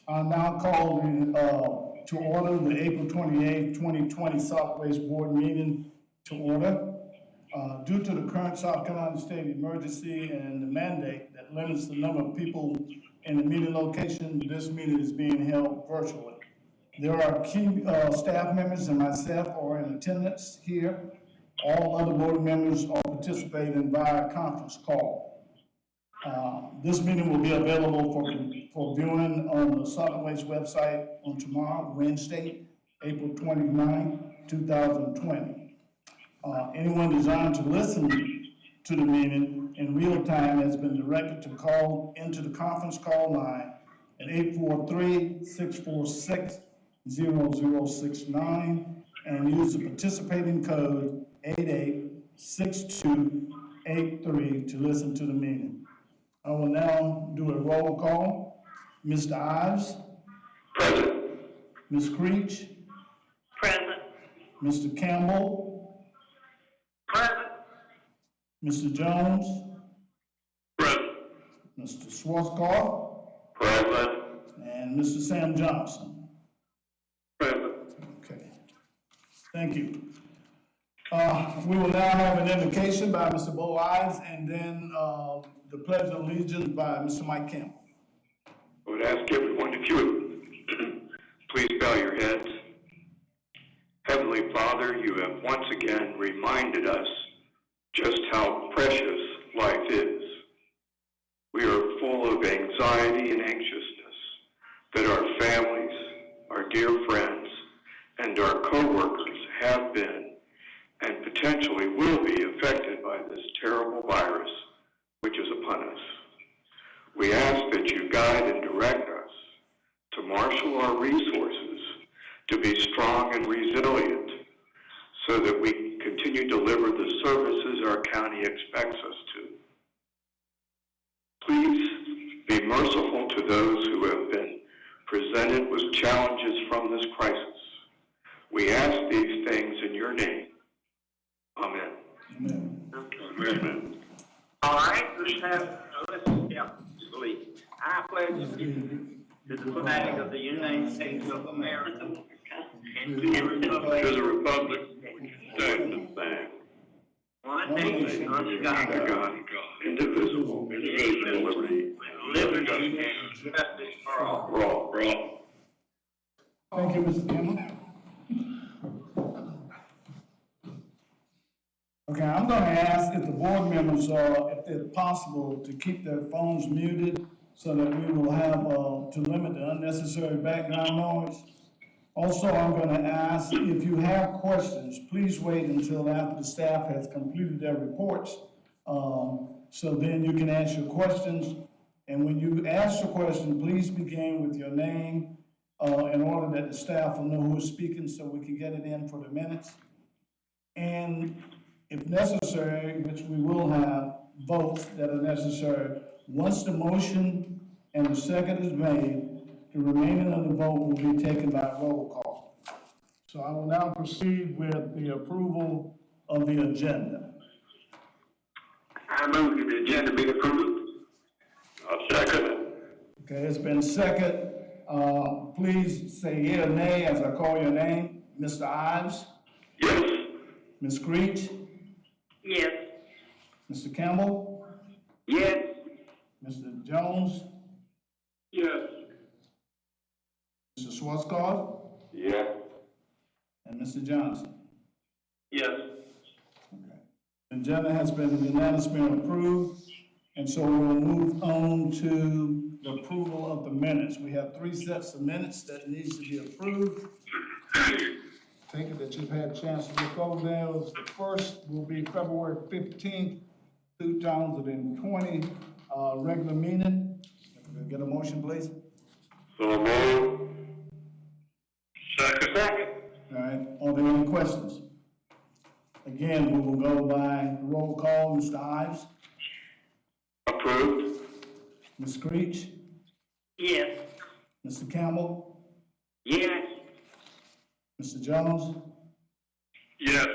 I now call to order the April 28th, 2020 Solid Waste Board meeting to order. Due to the current South Carolina state emergency and the mandate that limits the number of people in the meeting location, this meeting is being held virtually. There are key staff members and myself are in attendance here. All other board members are participating via conference call. This meeting will be available for viewing on the Solid Waste website on tomorrow, Wednesday, April 29, 2020. Anyone desiring to listen to the meeting in real time has been directed to call into the conference call line at 843-646-0069 and use the participating code 886283 to listen to the meeting. I will now do a roll call. Mr. Ives? Present. Ms. Creech? Present. Mr. Campbell? Present. Mr. Jones? Present. Mr. Schwarzkopf? Present. And Mr. Sam Johnson? Present. Okay. Thank you. We will now have an invocation by Mr. Bo Ives and then the Pledge of Allegiance by Mr. Mike Campbell. I would ask everyone, if you would please bow your heads. Heavenly Father, you have once again reminded us just how precious life is. We are full of anxiety and anxiousness that our families, our dear friends, and our co-workers have been and potentially will be affected by this terrible virus which is upon us. We ask that you guide and direct us to marshal our resources to be strong and resilient so that we can continue to deliver the services our county expects us to. Please be merciful to those who have been presented with challenges from this crisis. We ask these things in your name. Amen. Amen. Amen. All right, let's sleep. I pledge allegiance to the flag of the United States of America and to the republic To the republic which stands and stands, one nation under under God, God, indivisible, with liberty, liberty and justice for all. for all. Thank you, Mr. Campbell. Okay, I'm going to ask if the board members if it's possible, to keep their phones muted so that we will have, to limit the unnecessary background noise. Also, I'm going to ask if you have questions, please wait until after the staff has completed their reports. So then you can ask your questions. And when you ask your question, please begin with your name in order that the staff will know who is speaking so we can get it in for the minutes. And if necessary, which we will have votes that are necessary, once the motion and the second is made, the remaining of the vote will be taken by roll call. So I will now proceed with the approval of the agenda. I move that the agenda be approved. I'll second it. Okay, it's been second. Please say yea or nay as I call your name. Mr. Ives? Yes. Ms. Creech? Yes. Mr. Campbell? Yes. Mr. Jones? Yes. Mr. Schwarzkopf? Yes. And Mr. Johnson? Yes. Okay. The agenda has been unanimously approved, and so we'll move on to the approval of the minutes. We have 3 sets of minutes that needs to be approved. Take it that you've had a chance to look over those. The first will be February 15th, 2020, regular meeting. If we could get a motion, please. So moved. Second. All right, are there any questions? Again, we will go by roll call. Mr. Ives? Approved. Ms. Creech? Yes. Mr. Campbell? Yes. Mr. Jones? Yes.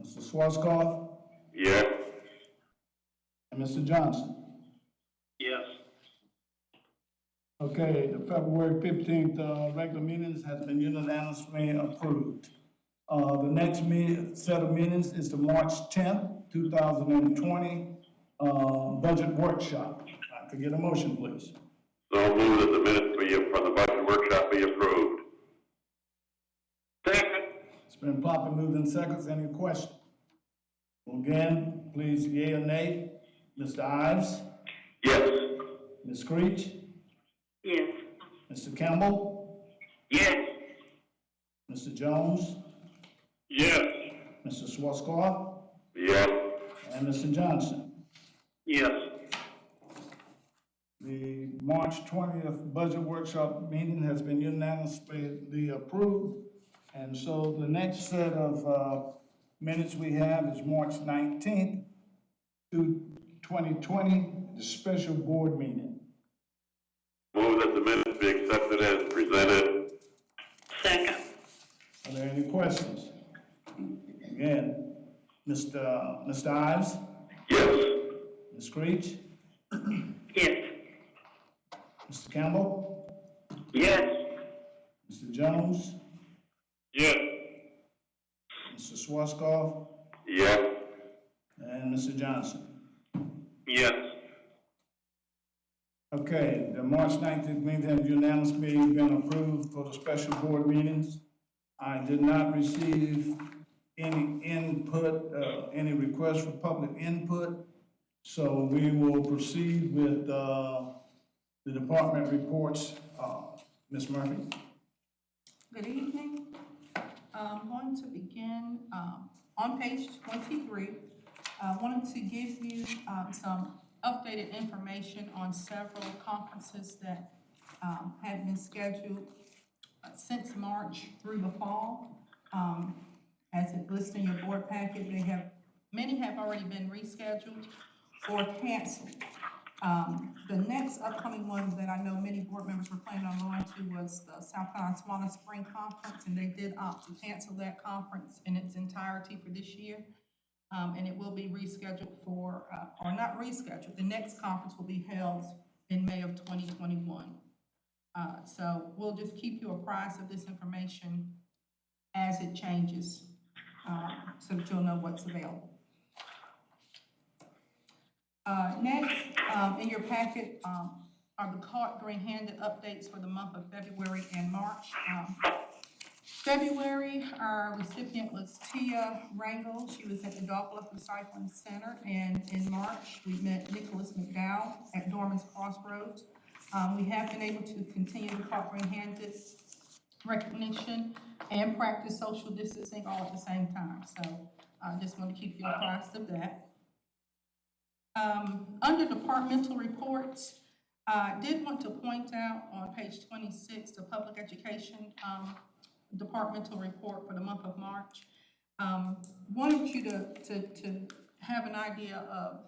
Mr. Schwarzkopf? Yes. And Mr. Johnson? Yes. Okay, the February 15th, regular meetings has been unanimously approved. The next set of meetings is the March 10th, 2020, budget workshop. I could get a motion, please. So move that the minutes for the budget workshop be approved. Second. It's been properly moved in seconds. Any questions? Again, please, yea or nay. Mr. Ives? Yes. Ms. Creech? Yes. Mr. Campbell? Yes. Mr. Jones? Yes. Mr. Schwarzkopf? Yes. And Mr. Johnson? Yes. The March 20th budget workshop meeting has been unanimously approved. And so the next set of minutes we have is March 19th through 2020, the special board meeting. Move that the minutes be accepted as presented. Second. Are there any questions? Again, Mr. Ives? Yes. Ms. Creech? Yes. Mr. Campbell? Yes. Mr. Jones? Yes. Mr. Schwarzkopf? Yes. And Mr. Johnson? Yes. Okay, the March 19th meeting has unanimously been approved for the special board meetings. I did not receive any input, any requests for public input, so we will proceed with the department reports. Ms. Murphy? Good evening. I'm going to begin on page 23. I wanted to give you some updated information on several conferences that had been scheduled since March through the fall. As it lists in your board packet, many have already been rescheduled or canceled. The next upcoming one that I know many board members were planning on going to was the South Carolina Swana Spring Conference, and they did opt to cancel that conference in its entirety for this year. And it will be rescheduled or not rescheduled. The next conference will be held in May of 2021. So we'll just keep you apprised of this information as it changes, so that you'll know what's available. Next, in your packet, are the card green-handed updates for the month of February and March. February, our recipient was Tia Rangel. She was at the Douglas Recycling Center. And in March, we met Nicholas McDowell at Dorman's Crossroads. We have been able to continue the card green-handed recognition and practice social distancing all at the same time. So I just want to keep you apprised of that. Under departmental reports, I did want to point out on page 26, the public education departmental report for the month of March. Wanted you to have an idea of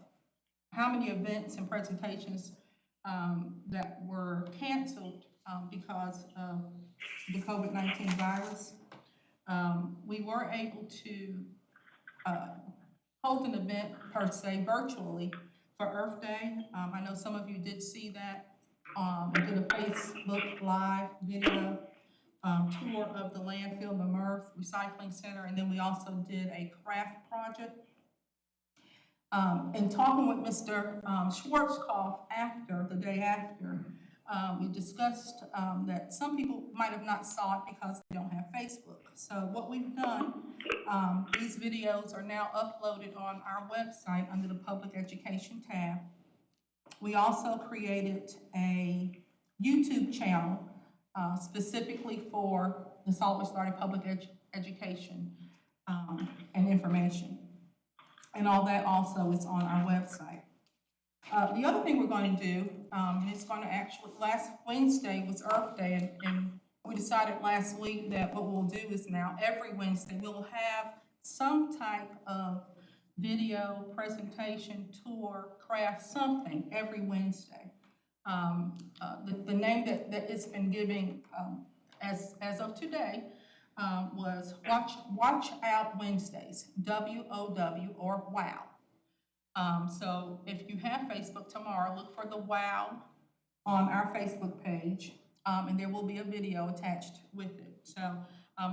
how many events and presentations that were canceled because of the COVID-19 virus. We were able to hold an event per se virtually for Earth Day. I know some of you did see that. We did a Facebook Live video tour of the landfill, the MRF Recycling Center, and then we also did a craft project. And talking with Mr. Schwarzkopf the day after, we discussed that some people might have not saw it because they don't have Facebook. So what we've done, these videos are now uploaded on our website under the Public Education tab. We also created a YouTube channel specifically for the Solid Waste Authority Public Education and information. And all that also is on our website. The other thing we're going to do, and it's going to actually, last Wednesday was Earth Day, and we decided last week that what we'll do is now every Wednesday we'll have some type of video, presentation, tour, craft, something every Wednesday. The name that it's been giving as of today was Watch Out Wednesdays, WOW or WOW. So if you have Facebook tomorrow, look for the WOW on our Facebook page, and there will be a video attached with it. So,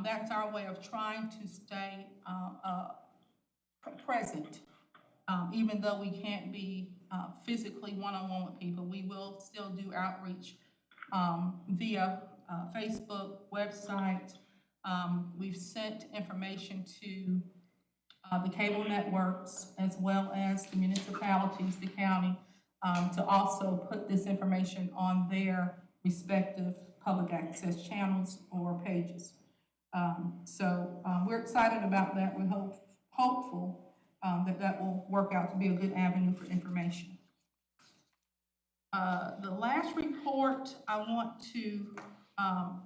that's our way of trying to stay, present. Even though we can't be, physically one-on-one with people, we will still do outreach, via, Facebook, website. We've sent information to, the cable networks as well as the municipalities, the county, to also put this information on their respective public access channels or pages. We're excited about that. We're hopeful that will work out to be a good avenue for information. The last report I want to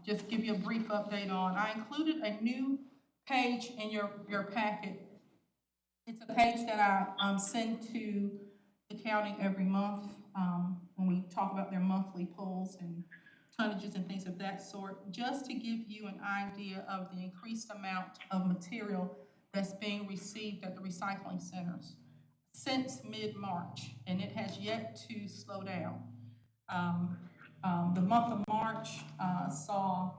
just give you a brief update on. I included a new page in your packet. It's a page that I send to the county every month when we talk about their monthly polls and tonnages and things of that sort, just to give you an idea of the increased amount of material that's being received at the recycling centers since mid-March, and it has yet to slow down. The month of March saw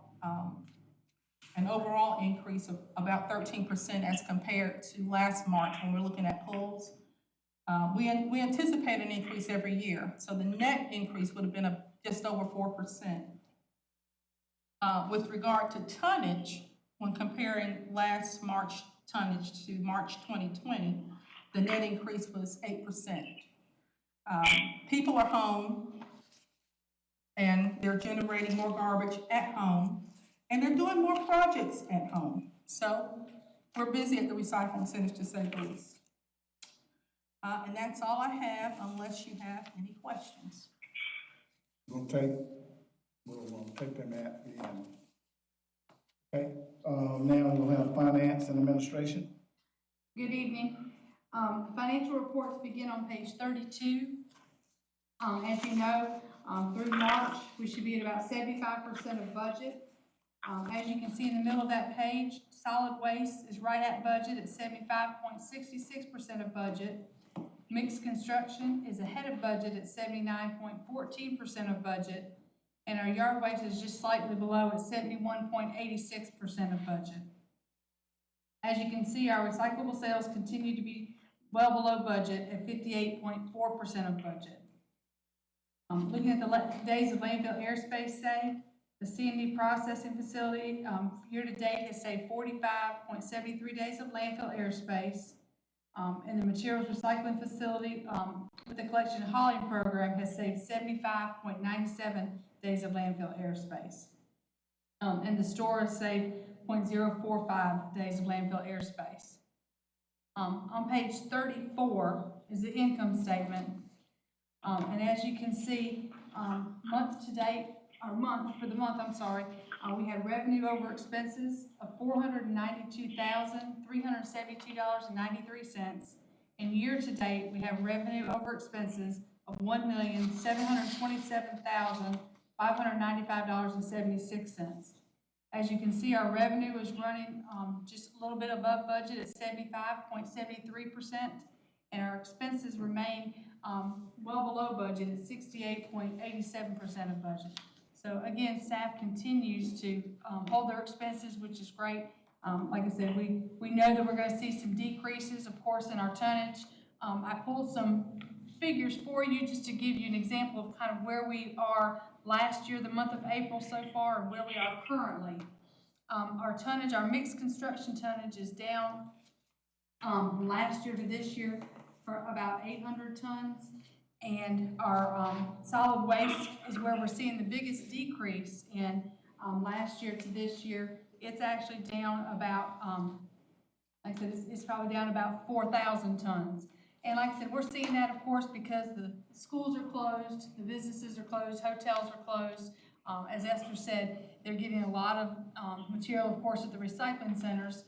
an overall increase of about 13% as compared to last March when we're looking at pulls. We anticipate an increase every year, so the net increase would have been just over 4%. With regard to tonnage, when comparing last March tonnage to March 2020, the net increase was 8%. People are home and they're generating more garbage at home and they're doing more projects at home. So we're busy at the recycling centers, to say the least. And that's all I have, unless you have any questions. We'll take them at the end. Okay, now we'll have finance and administration. Good evening. Financial reports begin on page 32. As you know, through March, we should be at about 75% of budget. As you can see in the middle of that page, solid waste is right at budget at 75.66% of budget. Mixed construction is ahead of budget at 79.14% of budget. And our yard waste is just slightly below at 71.86% of budget. As you can see, our recyclable sales continue to be well below budget at 58.4% of budget. Looking at the days of landfill airspace saved, the C&D processing facility year to date has saved 45.73 days of landfill airspace. And the materials recycling facility with the collection and hauling program has saved 75.97 days of landfill airspace. And the store has saved 0.045 days of landfill airspace. On page 34 is the income statement. And as you can see, we had revenue over expenses of $492,372.93. And year to date, we have revenue over expenses of $1,727,595.76. As you can see, our revenue is running just a little bit above budget at 75.73%, and our expenses remain well below budget at 68.87% of budget. So again, staff continues to hold their expenses, which is great. Like I said, we know that we're going to see some decreases, of course, in our tonnage. I pulled some figures for you just to give you an example of kind of where we are last year, the month of April so far, and where we are currently. Our tonnage, our mixed construction tonnage is down from last year to this year for about 800 tons. And our solid waste is where we're seeing the biggest decrease in last year to this year. It's actually down about, like I said, it's probably down about 4,000 tons. And like I said, we're seeing that, of course, because the schools are closed, the businesses are closed, hotels are closed. As Esther said, they're getting a lot of material, of course, at the recycling centers,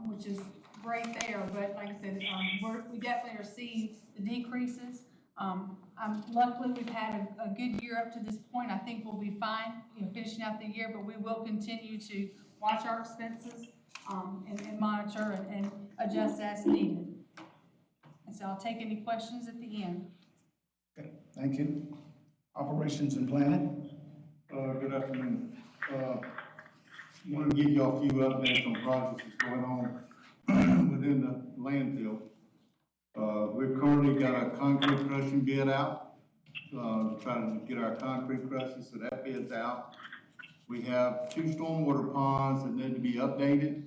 which is great there. But like I said, we definitely are seeing the decreases. Luckily, we've had a good year up to this point. I think we'll be fine, finishing out the year, but we will continue to watch our expenses and monitor and adjust as needed. And so I'll take any questions at the end. Okay, thank you. Operations and Planning. Good afternoon. Wanted to give you all a few updates on projects that's going on within the landfill. We've currently got a concrete crushing bid out, trying to get our concrete crushes, so that bid's out. We have 2 stormwater ponds that need to be updated,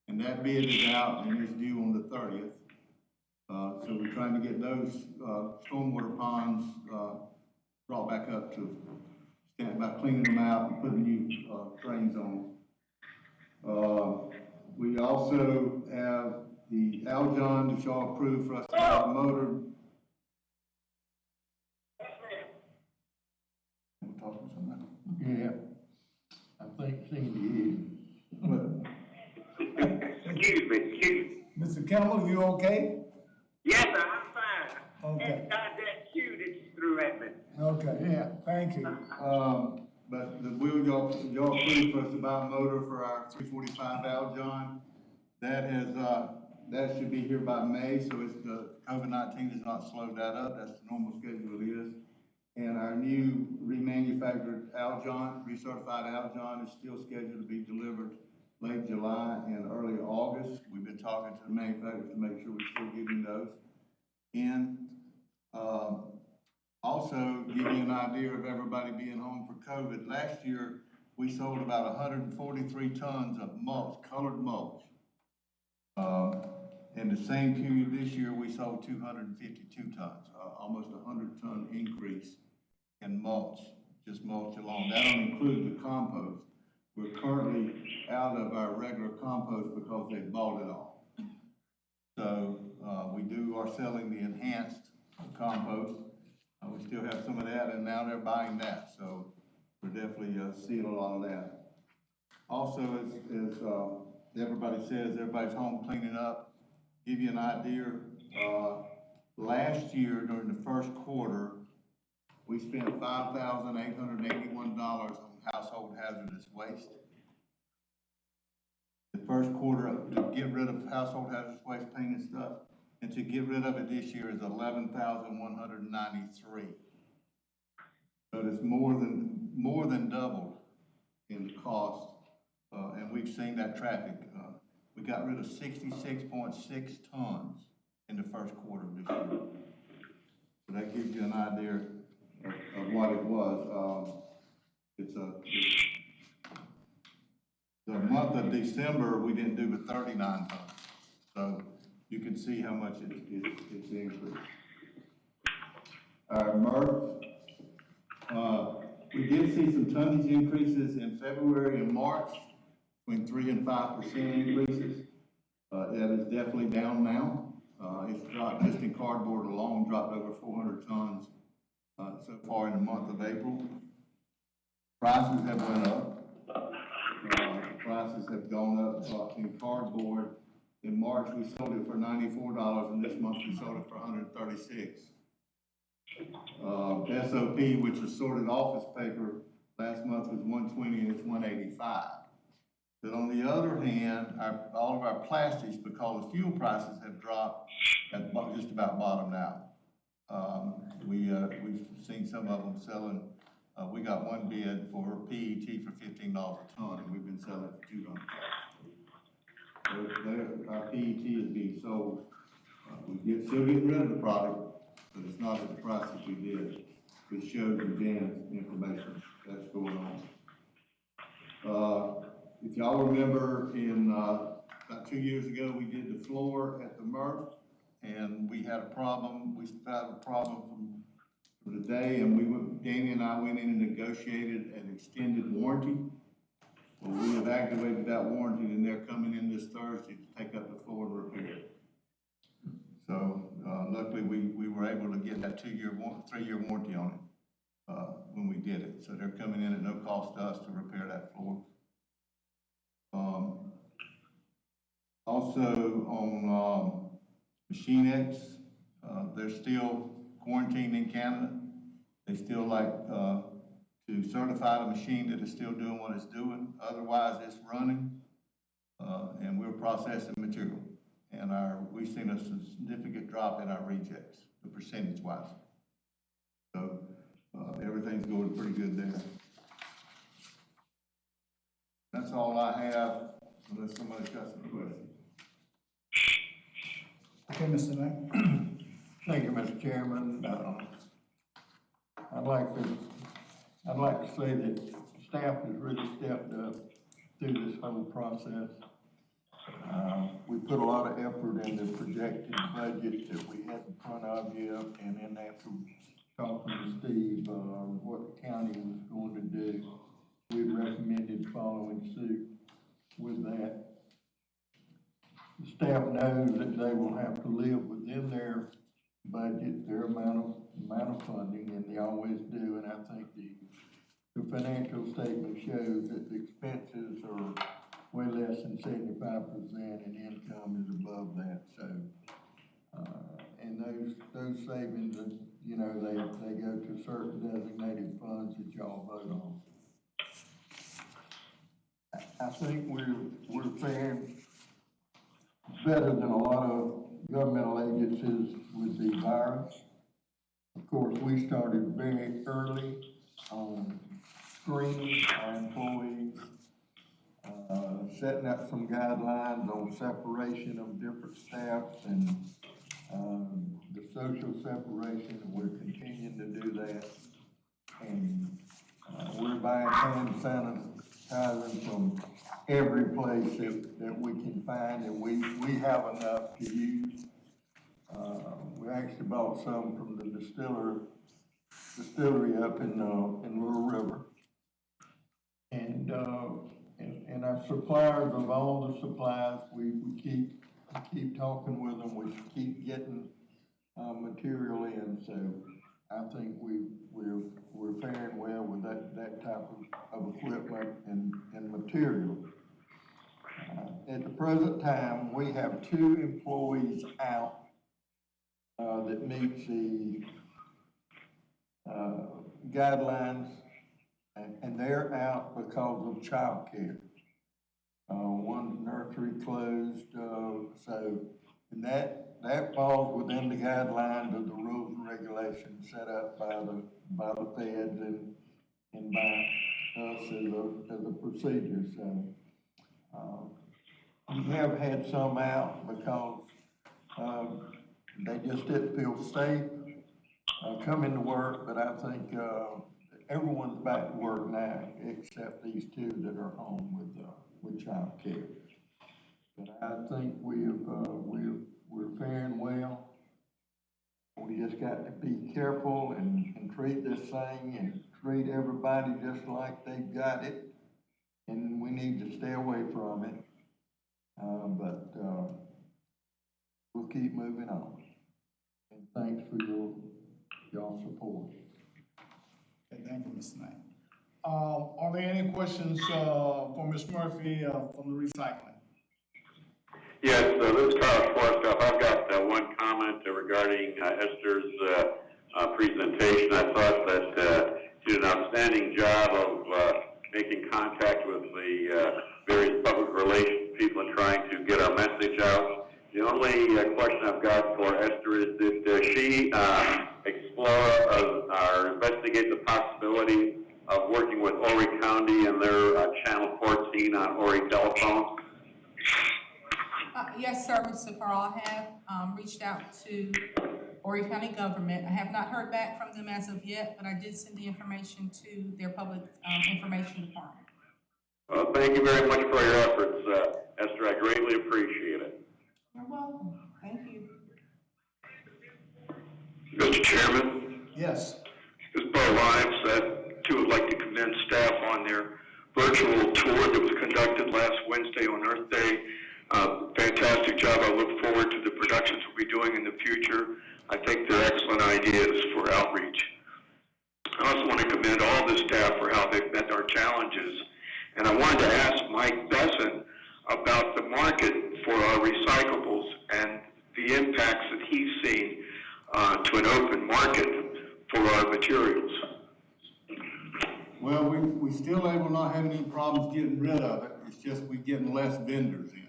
and that bid is out and is due on the 30th. So we're trying to get those, stormwater ponds, brought back up to stand by cleaning them out and putting new, drains on. We also have the Aljon that y'all approved for us to have a motor. We're talking to somebody. Yeah, I think seemed Excuse me. Mr. Campbell, you okay? Yes, sir, I'm fine. Okay. And got that cue that you threw at me. Okay, yeah, thank you. But the wheel y'all approved for us to buy a motor for our 345 Aljon. That has, that should be here by May, so it's the COVID-19 has not slowed that up. That's the normal schedule it is. And our new remanufactured Aljon, recertified Aljon is still scheduled to be delivered late July and early August. We've been talking to the manufacturers to make sure we're still getting those in. Also, give you an idea of everybody being home for COVID. Last year, we sold about 143 tons of mulch, colored mulch. In the same period this year, we sold 252 tons, almost a 100-ton increase in mulch, just mulch alone. That don't include the compost. We're currently out of our regular compost because they bought it all. So, we are selling the enhanced compost. We still have some of that, and now they're buying that, so we're definitely, seeing a lot of that. Also, as everybody says, everybody's home cleaning up. Give you an idea, last year during the first quarter, we spent $5,881 on household hazardous waste. The first quarter to get rid of household hazardous waste, paint and stuff, and to get rid of it this year is $11,193. So it's more than doubled in the cost, and we've seen that traffic. We got rid of 66.6 tons in the first quarter of this year. So that gives you an idea of what it was. The month of December, we didn't do but 39 tons. So you can see how much it's increased. Our MRF, we did see some tonnage increases in February and March, between 3 and 5% increases. That is definitely down now. It's dropped, just in cardboard alone, dropped over 400 tons so far in the month of April. Prices have went up. Prices have gone up in cardboard. In March, we sold it for $94, and this month we sold it for $136. SOP, which is sorted office paper, last month was $120 and it's $185. But on the other hand, all of our plastics, because fuel prices have dropped, have just about bottomed out. We've seen some of them selling. We got one bid for PET for $15 a ton, and we've been selling it for $200. Our PET is being sold. Still getting rid of the product, but it's not at the price that we did, which shows again information that's going on. If y'all remember, in about 2 years ago, we did the floor at the MRF, and we had a problem. We had a problem from the day, and Danny and I went in and negotiated an extended warranty. Well, we have activated that warranty, and they're coming in this Thursday to take up the floor and repair it. So, luckily, we were able to get that 3-year warranty on it, when we did it. So they're coming in at no cost to us to repair that floor. Also on, Machine X, they're still quarantined in Canada. They still like, to certify the machine that is still doing what it's doing. Otherwise, it's running, and we're processing material. And we've seen a significant drop in our rejects, the percentage-wise. So everything's going pretty good there. That's all I have, unless somebody's got some questions. Okay, Mr. Knight. Thank you, Mr. Chairman. I'd like to say that staff has really stepped up through this whole process. We put a lot of effort in the projected budget that we had in front of you, and then after talking to Steve, what the county was going to do, we recommended following suit with that. The staff knows that they will have to live within their budget, their amount of funding, and they always do, and I think the financial statement shows that the expenses are way less than 75%, and income is above that, so, and those savings, you know, they go to certain designated funds that y'all vote on. I think we're faring better than a lot of governmental agencies with the virus. Of course, we started very early on screening our employees, setting up some guidelines on separation of different staffs and the social separation, and we're continuing to do that. And we're buying hand sanitizer from every place that we can find, and we have enough to use. We actually bought some from the distillery up in Little River. And our suppliers of all the supplies, we keep talking with them, we keep getting material in, so I think we're faring well with that type of equipment and material. At the present time, we have 2 employees out that meets the guidelines, and they're out because of childcare. One nursery closed, so, and that falls within the guidelines of the rules and regulations set up by the feds and by us as a procedure, so. We have had some out because, they just didn't feel safe, coming to work, but I think, everyone's back to work now, except these 2 that are home with child care. But I think we're faring well. We just got to be careful and treat this thing and treat everybody just like they've got it, and we need to stay away from it. But we'll keep moving on. And thanks for y'all support. Okay, thank you, Mr. Knight. Are there any questions, for Ms. Murphy, from the recycling? Yes, this is Carl Schwarzkopf. I've got one comment regarding Esther's presentation. I thought that she did an outstanding job of making contact with the various public relations people and trying to get our message out. The only question I've got for Esther is, did she explore or investigate the possibility of working with Horry County and their Channel 14 on Horry telephone? Yes, sir, Mr. Carl, I have reached out to Horry County government. I have not heard back from them as of yet, but I did send the information to their public information department. Well, thank you very much for your efforts, Esther. I greatly appreciate it. You're welcome. Thank you. Mr. Chairman, Yes. this is Bo Rimes. Too would like to commend staff on their virtual tour that was conducted last Wednesday on Earth Day. Fantastic job. I look forward to the productions we'll be doing in the future. I think they're excellent ideas for outreach. I also want to commend all the staff for how they've met our challenges. And I wanted to ask Mike Besson about the market for our recyclables and the impacts that he's seen to an open market for our materials. Well, we still able not having any problems getting rid of it. It's just we getting less vendors in,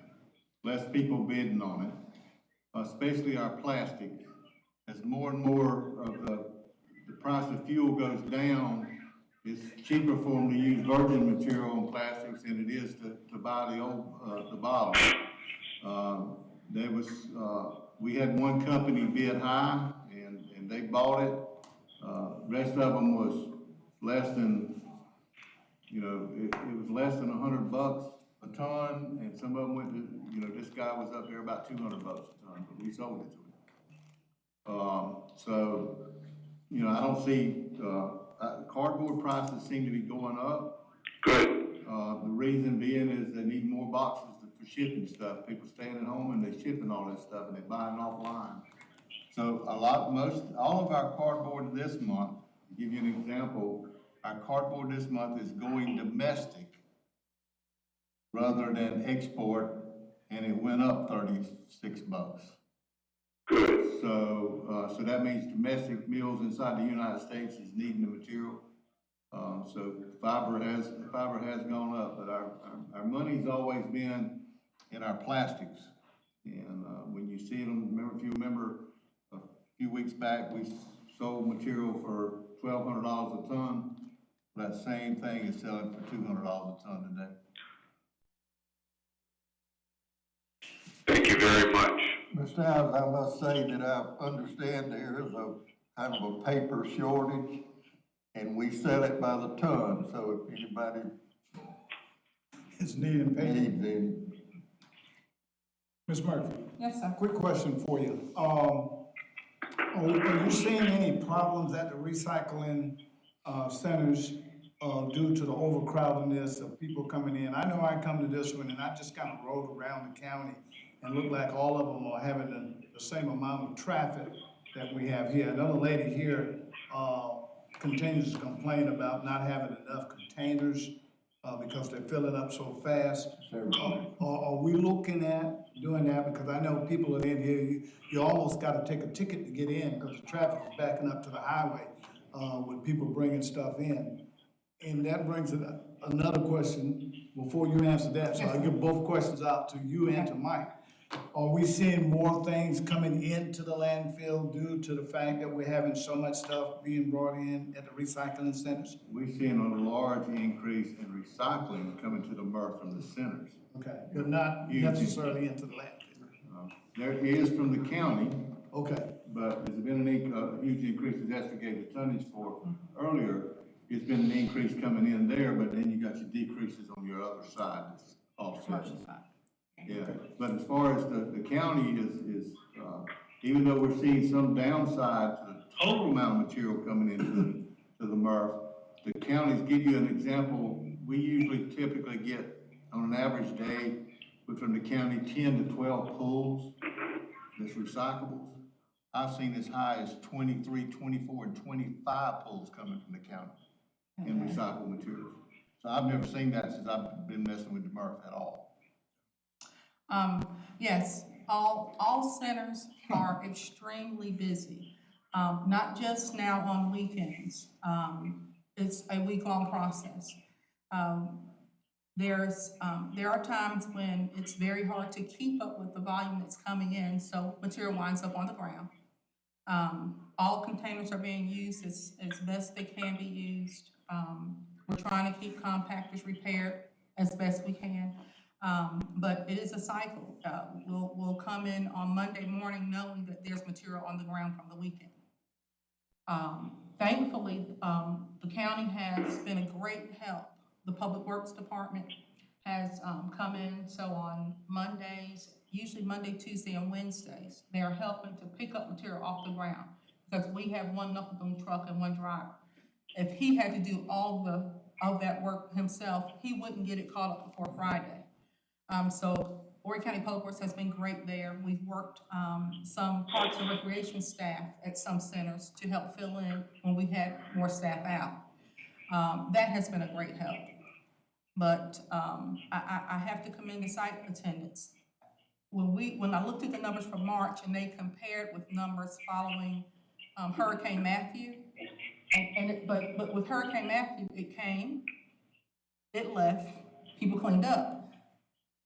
less people bidding on it, especially our plastic. As more and more of price of fuel goes down, it's cheaper for them to use virgin material and plastics than it is to buy the old, the bottle. We had one company bid high, and they bought it. Rest of them was less than, it was less than $100 a ton, and some of them went to, this guy was up there about $200 a ton, but we sold it to him. I don't see, cardboard prices seem to be going up. Good. The reason being is they need more boxes for shipping stuff. People staying at home and they shipping all that stuff and they buying it offline. So all of our cardboard this month, to give you an example, our cardboard this month is going domestic rather than export, and it went up $36. Good. So that means domestic mills inside the United States is needing the material. So fiber has gone up, but our money's always been in our plastics. And when you see them, if you remember a few weeks back, we sold material for $1,200 a ton. That same thing is selling for $200 a ton today. Thank you very much. Mr. Adams, I must say that I understand there is a kind of a paper shortage, and we sell it by the ton, so if anybody It's needing paper. needs any. Ms. Murphy, Yes, sir. quick question for you. Are you seeing any problems at the recycling, centers, due to the overcrowdedness of people coming in? I know I come to this one and I just kind of rode around the county and look like all of them are having the same amount of traffic that we have here. Another lady here, continues to complain about not having enough containers, because they're filling up so fast. Are we looking at doing that? Because I know people are in here, you almost gotta take a ticket to get in because the traffic is backing up to the highway, with people bringing stuff in. And that brings another question before you answer that, so I'll give both questions out to you and to Mike. Are we seeing more things coming into the landfill due to the fact that we're having so much stuff being brought in at the recycling centers? We're seeing a large increase in recycling coming to the MRF from the centers. Okay, but not necessarily into the landfill. There is from the county, Okay, but there's been a huge increase, as Esther gave the tonnage for earlier. It's been an increase coming in there, but then you got your decreases on your other side that's offset. Yeah, but as far as the county is, even though we're seeing some downside to the total amount of material coming into the MRF, the counties, give you an example, we usually typically get, on an average day, from the county, 10 to 12 pulls that's recyclables. I've seen as high as 23, 24, and 25 pulls coming from the county in recycled materials. So I've never seen that since I've been messing with the MRF at all. Yes, all centers are extremely busy, not just now on weekends. It's a week-long process. There are times when it's very hard to keep up with the volume that's coming in, so material winds up on the ground. All containers are being used as best they can be used. We're trying to keep compactors repaired as best we can. But it is a cycle. We'll come in on Monday morning knowing that there's material on the ground from the weekend. Thankfully, the county has been a great help. The Public Works Department has come in, so on Mondays, usually Monday, Tuesday, and Wednesdays, they're helping to pick up material off the ground because we have one knuckle boom truck and one driver. If he had to do all of that work himself, he wouldn't get it caught up before Friday. So Horry County Public Works has been great there. We've worked some parks and recreation staff at some centers to help fill in when we had more staff out. That has been a great help. But I have to commend the site attendants. When I looked at the numbers for March and they compared with numbers following Hurricane Matthew, but with Hurricane Matthew, it came, it left, people cleaned up.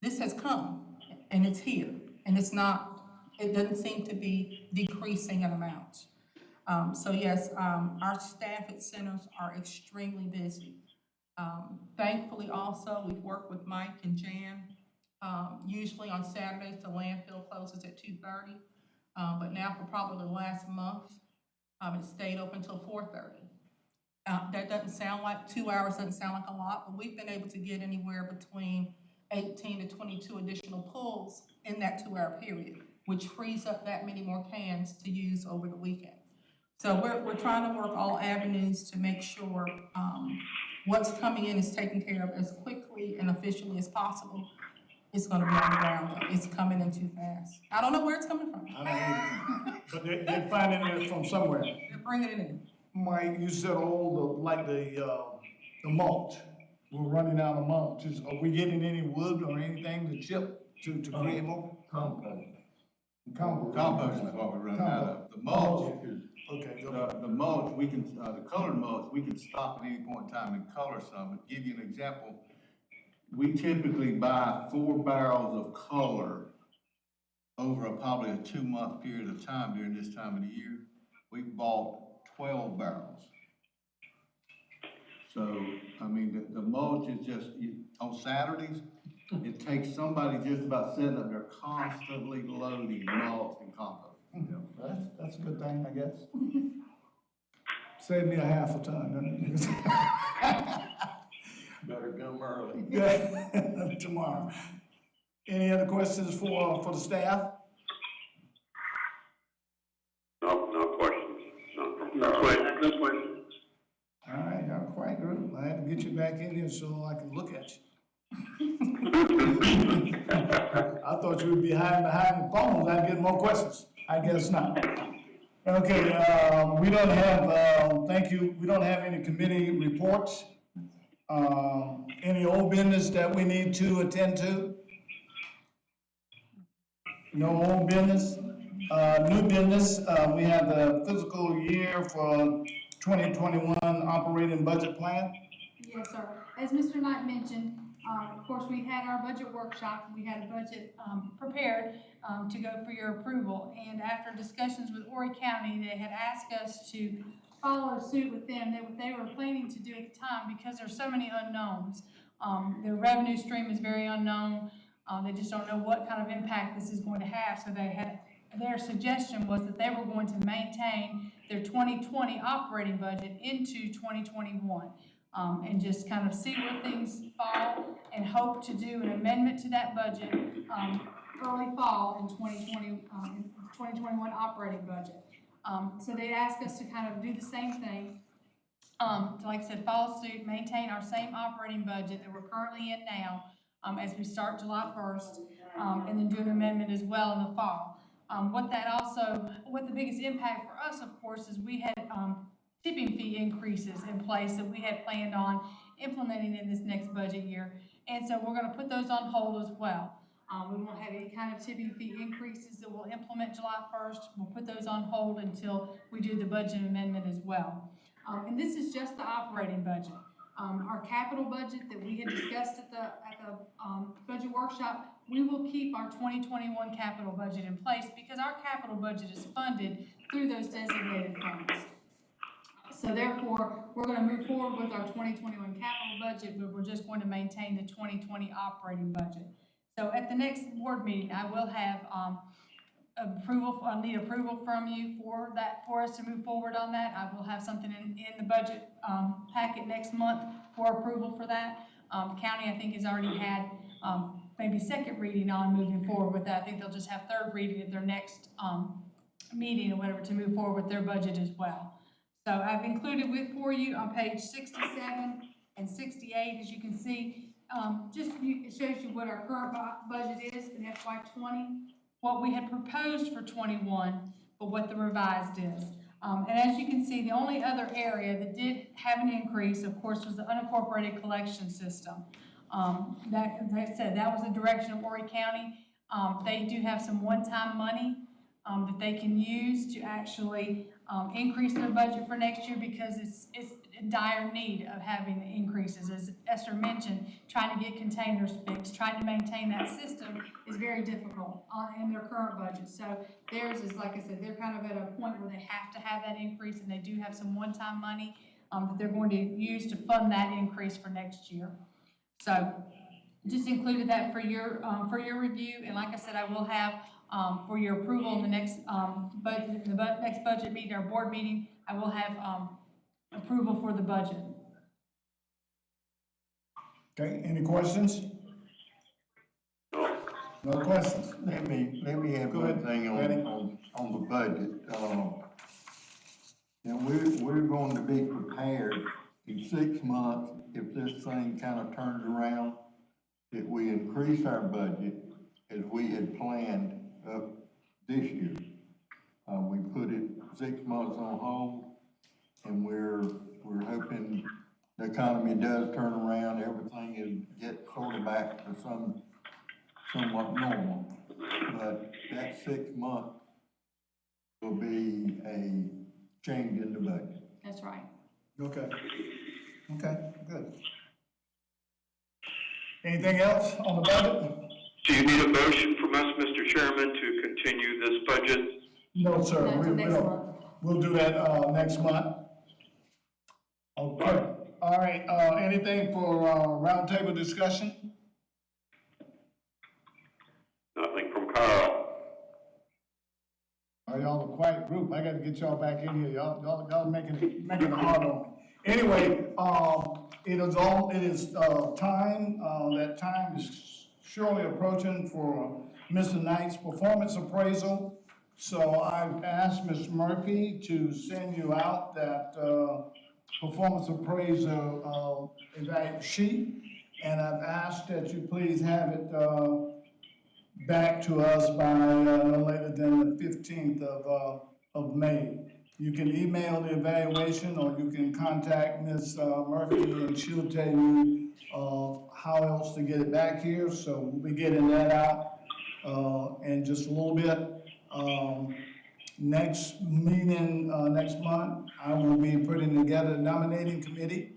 This has come, and it's here, and it doesn't seem to be decreasing in amounts. So yes, our staff at centers are extremely busy. Thankfully also, we've worked with Mike and Jan. Usually on Saturdays, the landfill closes at 2:30. But now for probably the last month, it stayed open till 4:30. That doesn't sound like 2 hours, doesn't sound like a lot, but we've been able to get anywhere between 18 to 22 additional pulls in that 2 hour period, which frees up that many more cans to use over the weekend. So we're trying to work all avenues to make sure, what's coming in is taken care of as quickly and efficiently as possible. It's gonna be on the ground, though. It's coming in too fast. I don't know where it's coming from. But they're finding it from somewhere. They're bringing it in. Mike, you said the mulch, we're running out of mulch. Are we getting any wood or anything to chip to create more? Compost. Compost. Compost is what we run out of. The mulch, Okay, go. the mulch, we can, the colored mulch, we can stop at any point in time and color some. To give you an example, we typically buy 4 barrels of color over probably a 2-month period of time during this time of the year. We bought 12 barrels. So, I mean, the mulch is just, on Saturdays, it takes somebody just about sitting up there constantly loading mulch and compost. That's a good thing, I guess. Save me a half a ton, doesn't it? Better come early. Yeah, tomorrow. Any other questions for the staff? No questions, none from No Carl. question. All right, y'all quiet group. I had to get you back in here so I could look at you. I thought you would be hiding behind the phones. I'd get more questions. I guess not. Okay, we don't have, thank you, we don't have any committee reports. Any old business that we need to attend to? No old business? New business, we have the fiscal year for 2021 operating budget plan. Yes, sir. As Mr. Knight mentioned, of course, we had our budget workshop, we had a budget, prepared, to go for your approval. And after discussions with Horry County, they had asked us to follow suit with them, that they were planning to do at the time, because there's so many unknowns. Their revenue stream is very unknown. They just don't know what kind of impact this is going to have. So their suggestion was that they were going to maintain their 2020 operating budget into 2021. And just kind of see where things fall, and hope to do an amendment to that budget, early fall in 2021 operating budget. So they asked us to kind of do the same thing, to, like I said, follow suit, maintain our same operating budget that we're currently in now, as we start July 1st, and then do an amendment as well in the fall. What the biggest impact for us, of course, is we had, tipping fee increases in place that we had planned on implementing in this next budget year. And so we're gonna put those on hold as well. We won't have any kind of tipping fee increases that we'll implement July 1st. We'll put those on hold until we do the budget amendment as well. And this is just the operating budget. Our capital budget that we had discussed at the budget workshop, we will keep our 2021 capital budget in place, because our capital budget is funded through those designated funds. So therefore, we're gonna move forward with our 2021 capital budget, but we're just going to maintain the 2020 operating budget. So at the next board meeting, I will have, I need approval from you for us to move forward on that. I will have something in the budget, packet next month for approval for that. County, I think, has already had, maybe second reading on moving forward with that. I think they'll just have third reading at their next, meeting or whatever to move forward with their budget as well. So I've included for you on page 67 and 68, as you can see, it shows you what our current budget is in FY20, what we had proposed for 21, but what the revised is. And as you can see, the only other area that did have an increase, of course, was the unincorporated collection system. That, as I said, that was the direction of Horry County. They do have some one-time money that they can use to actually increase their budget for next year because it's in dire need of having increases. As Esther mentioned, trying to get containers fixed, trying to maintain that system is very difficult in their current budget. So theirs is, like I said, they're kind of at a point where they have to have that increase, and they do have some one-time money that they're going to use to fund that increase for next year. So just included that for your review, and like I said, I will have for your approval in the next next budget meeting, our board meeting, I will have approval for the budget. Okay, any questions? No questions? Let me add Go one ahead, thing Danny. on the budget. And we're going to be prepared in 6 months, if this thing kind of turns around, that we increase our budget as we had planned up this year. We put it 6 months on hold, and we're hoping the economy does turn around, everything is get sort of back to somewhat normal. But that 6 months will be a change in the budget. That's right. Okay. Okay, good. Anything else on the budget? Do you need a motion from us, Mr. Chairman, to continue this budget? No, sir. That's We next don't. month. We'll do that, next month. Okay, all right, anything for, roundtable discussion? Nothing from Carl. Are y'all a quiet group? I gotta get y'all back in here. Y'all making it hard on me. Anyway, it is time, that time is surely approaching for Mr. Knight's performance appraisal. So I've asked Ms. Murphy to send you out that, performance appraisal, evaluation sheet. And I've asked that you please have it, back to us by, no later than the 15th of May. You can email the evaluation, or you can contact Ms. Murphy, and she'll tell you, how else to get it back here. So we'll be getting that out, in just a little bit. Next meeting, next month, I will be putting together a nominating committee,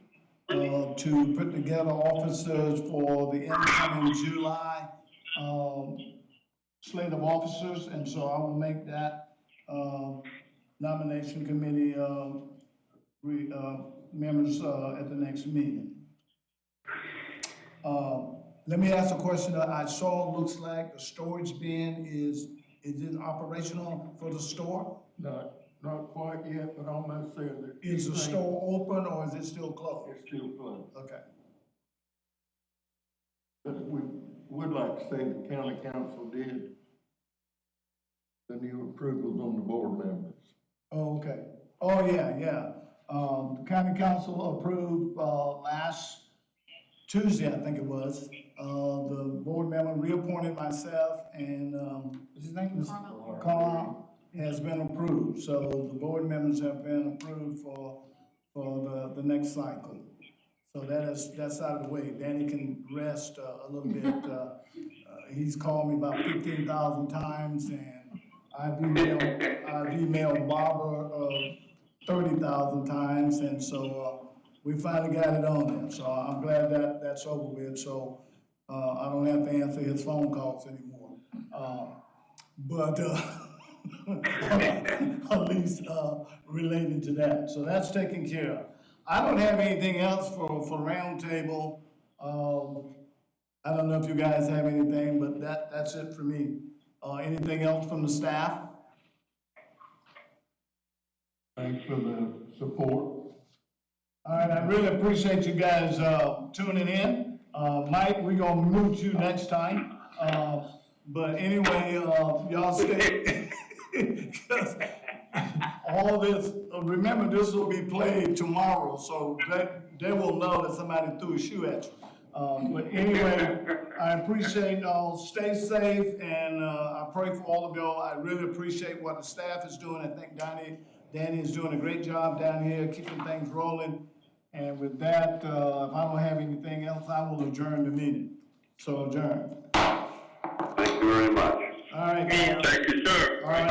to put together officers for the incoming July, slate of officers, and so I will make that, nomination committee, members, at the next meeting. Let me ask a question. I saw, looks like the storage bin is it operational for the store? Not quite yet, but almost there. Is the store open, or is it still closed? It's still closed. Okay. But we would like to say the county council did the new approvals on the board members. Oh, okay. Oh, yeah. The county council approved, last Tuesday, I think it was, the board member reappointed myself, and, what's his name? Carl has been approved. So the board members have been approved for the next cycle. So that's out of the way. Danny can rest, a little bit. He's called me about 15,000 times, and I've emailed Barbara, 30,000 times, and so, we finally got it on there. So I'm glad that that's over with, so, I don't have to answer his phone calls anymore. But, at least, relating to that. So that's taken care of. I don't have anything else for roundtable. I don't know if you guys have anything, but that's it for me. Anything else from the staff? Thanks for the support. All right, I really appreciate you guys, tuning in. Mike, we're gonna mute you next time. But anyway, y'all stay. 'Cause all this, remember, this will be played tomorrow, so they will know that somebody threw a shoe at you. But anyway, I appreciate y'all. Stay safe, and I pray for all of y'all. I really appreciate what the staff is doing. I think Danny is doing a great job down here, keeping things rolling. And with that, if I don't have anything else, I will adjourn the meeting. So adjourn. Thank you very much. All right. Thank you, sir. All right.